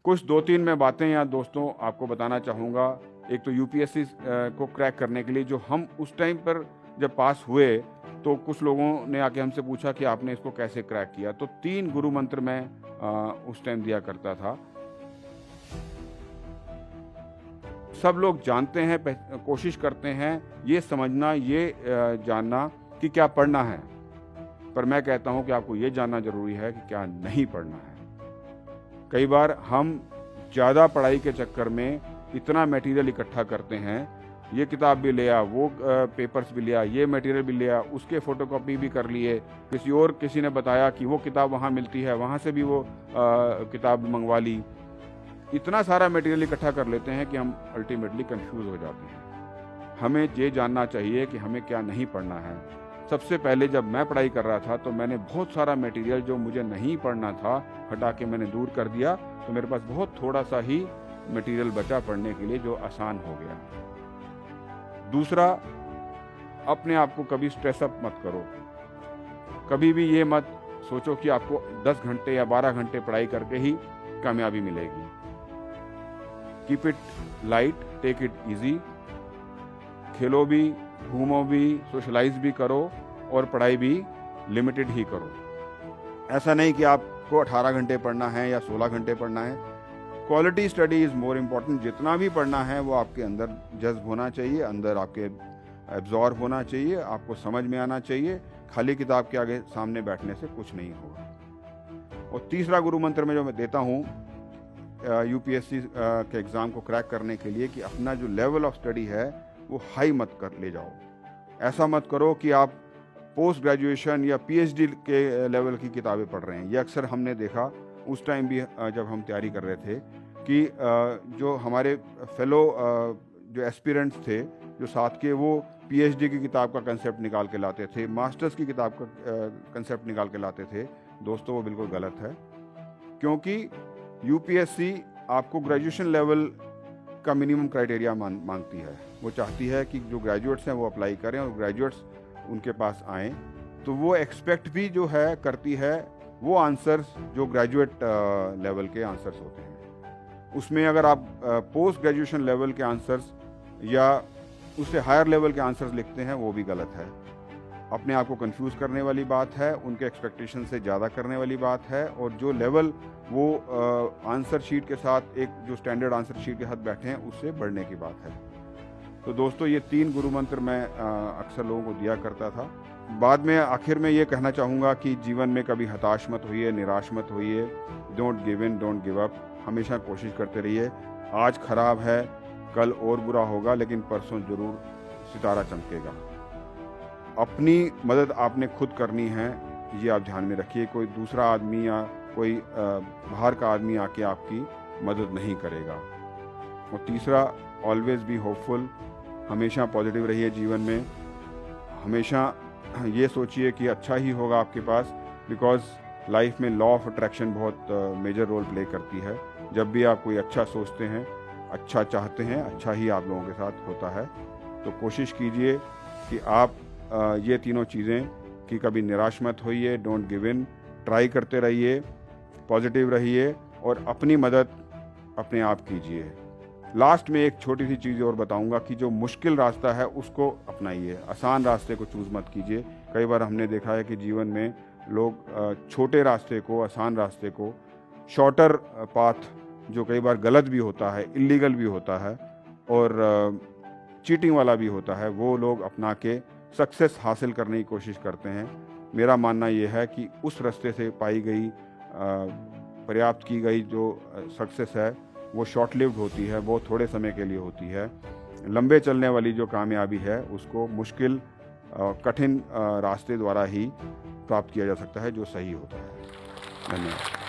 कुछ 2-3 मैं बातें या दोस्तों आपको बताना चाहूँगा। एक तो यूपीएससी को क्रैक करने के लिए जो हम उस टाइम पर जब पास हुए तो कुछ लोगों ने आके हमसे पूछा कि आपने इसको कैसे क्रैक किया। तो 3 गुरु मंत्र मैं उस टाइम दिया करता था। सब लोग जानते हैं, कोशिश करते हैं ये समझना, ये जानना कि क्या पढ़ना है, पर मैं कहता हूं कि आपको ये जानना जरूरी है कि क्या नहीं पढ़ना है। कई बार हम ज़्यादा पढ़ाई के चक्कर में इतना मटेरियल इकट्ठा करते हैं, ये किताब भी लिया, वो पेपर्स भी लिया, ये मटेरियल भी लिया, उसके फ़ोटोकॉपी भी कर लिए, किसी ने बताया कि वो किताब वहाँ मिलती है, वहाँ से भी वो किताब मंगवा ली। इतना सारा मटेरियल इकट्ठा कर लेते हैं कि हम अल्टीमेटली कंफ्यूज हो जाते हैं। हमें ये जानना चाहिए कि हमें क्या नहीं पढ़ना है। सबसे पहले जब मैं पढ़ाई कर रहा था तो मैंने बहुत सारा मटेरियल जो मुझे नहीं पढ़ना था हटा के मैंने दूर कर दिया, तो मेरे पास बहुत थोड़ा सा ही मटेरियल बचा पढ़ने के लिए, जो आसान हो गया। दूसरा, अपने आप को कभी स्ट्रेस अप मत करो। कभी भी ये मत सोचो कि आपको 10 घंटे या 12 घंटे पढ़ाई करके ही कामयाबी मिलेगी। Keep it light, take it easy. खेलो भी, घूमो भी, सोशलाइज भी करो और पढ़ाई भी लिमिटेड ही करो। ऐसा नहीं कि आपको 18 घंटे पढ़ना है या 16 घंटे पढ़ना है। Quality study is more important. जितना भी पढ़ना है वो आपके अंदर जज्ब होना चाहिए, अंदर आपके एब्जॉर्ब होना चाहिए, आपको समझ में आना चाहिए। खाली किताब के आगे सामने बैठने से कुछ नहीं होगा। और तीसरा गुरु मंत्र में जो मैं देता हूँ यूपीएससी के एग्ज़ाम को क्रैक करने के लिए, कि अपना जो लेवल ऑफ स्टडी है वो हाई मत कर ले जाओ। ऐसा मत करो कि आप पोस्ट ग्रेजुएशन या पीएचडी के लेवल की किताबें पढ़ रहे हैं। ये अक्सर हमने देखा उस टाइम भी जब हम तैयारी कर रहे थे कि जो हमारे फेलो जो एस्पिरेंट्स थे जो साथ के, वो पीएचडी की किताब का कंसेप्ट निकाल के लाते थे, मास्टर्स की किताब का कंसेप्ट निकाल के लाते थे। दोस्तों, वो बिल्कुल गलत है, क्योंकि यूपीएससी आपको ग्रेजुएशन लेवल का मिनिमम क्राइटेरिया मांगती है। वो चाहती है कि जो ग्रेजुएट्स हैं वो अप्लाई करें और ग्रेजुएट्स उनके पास आएँ। तो वो एक्सपेक्ट भी जो है करती है वो आंसर्स जो ग्रेजुएट लेवल के आंसर्स होते हैं। उसमें अगर आप पोस्ट ग्रेजुएशन लेवल के आंसर्स या उससे हायर लेवल के आंसर्स लिखते हैं, वो भी गलत है। अपने आप को कंफ्यूज करने वाली बात है, उनके एक्सपेक्टेशन से ज़्यादा करने वाली बात है। और जो लेवल वो आंसर शीट के साथ, एक जो स्टैंडर्ड आंसर शीट के साथ बैठे हैं, उससे बढ़ने की बात है। तो दोस्तों, ये 3 गुरु मंत्र मैं अक्सर लोगों को दिया करता था। बाद में आखिर में ये कहना चाहूँगा कि जीवन में कभी हताश मत होइए, निराश मत होइए। Don't give in, don't give up. हमेशा कोशिश करते रहिए। आज खराब है, कल और बुरा होगा, लेकिन परसों जरूर सितारा चमकेगा। अपनी मदद आपने खुद करनी है, ये आप ध्यान में रखिए। कोई दूसरा आदमी या कोई बाहर का आदमी आके आपकी मदद नहीं करेगा। और तीसरा, ऑलवेज बी होपफुल। हमेशा पॉजिटिव रहिए जीवन में। हमेशा ये सोचिए कि अच्छा ही होगा आपके पास, बिकॉज लाइफ में लॉ ऑफ अट्रैक्शन बहुत मेजर रोल प्ले करती है। जब भी आप कोई अच्छा सोचते हैं, अच्छा चाहते हैं, अच्छा ही आप लोगों के साथ होता है। तो कोशिश कीजिए कि आप ये तीनों चीज़ें, कि कभी निराश मत होइए, डोंट गिव इन, ट्राई करते रहिए, पॉजिटिव रहिए और अपनी मदद अपने आप कीजिए। लास्ट में एक छोटी सी चीज़ और बताऊंगा कि जो मुश्किल रास्ता है उसको अपनाइए, आसान रास्ते को चूज़ मत कीजिए। कई बार हमने देखा है कि जीवन में लोग छोटे रास्ते को, आसान रास्ते को, शॉर्टर पाथ, जो कई बार गलत भी होता है, इलीगल भी होता है और चीटिंग वाला भी होता है, वो लोग अपना के सक्सेस हासिल करने की कोशिश करते हैं। मेरा मानना ये है कि उस रास्ते से पाई गई, पर्याप्त की गई जो सक्सेस है, वो शॉर्ट लिव्ड होती है, वो थोड़े समय के लिए होती है। लंबे चलने वाली जो कामयाबी है उसको मुश्किल, कठिन रास्ते द्वारा ही प्राप्त किया जा सकता है, जो सही होता है। धन्यवाद।